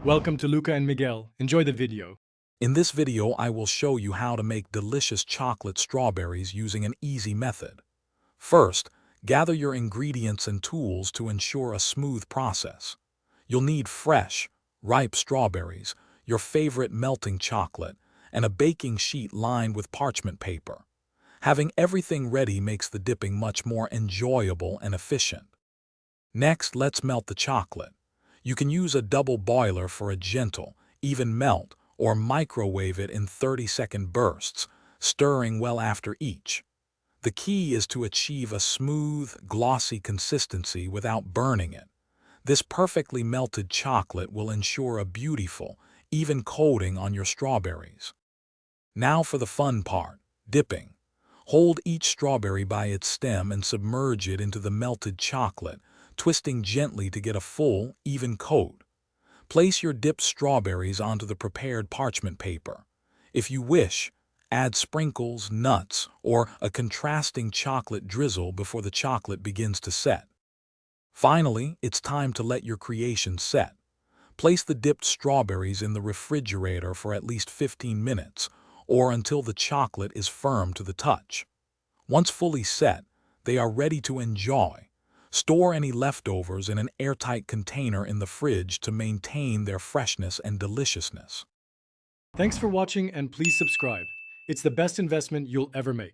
Welcome to Luca and Miguel. Enjoy the video. In this video, I will show you how to make delicious chocolate strawberries using an easy method. First, gather your ingredients and tools to ensure a smooth process. You'll need fresh, ripe strawberries, your favorite melting chocolate, and a baking sheet lined with parchment paper. Having everything ready makes the dipping much more enjoyable and efficient. Next, let's melt the chocolate. You can use a double boiler for a gentle, even melt, or microwave it in 30-second bursts, stirring well after each. The key is to achieve a smooth, glossy consistency without burning it. This perfectly melted chocolate will ensure a beautiful, even coating on your strawberries. Now for the fun part, dipping. Hold each strawberry by its stem and submerge it into the melted chocolate, twisting gently to get a full, even coat. Place your dipped strawberries onto the prepared parchment paper. If you wish, add sprinkles, nuts, or a contrasting chocolate drizzle before the chocolate begins to set. Finally, it's time to let your creation set. Place the dipped strawberries in the refrigerator for at least 15 minutes, or until the chocolate is firm to the touch. Once fully set, they are ready to enjoy. Store any leftovers in an airtight container in the fridge to maintain their freshness and deliciousness. Thanks for watching and please subscribe. It's the best investment you'll ever make.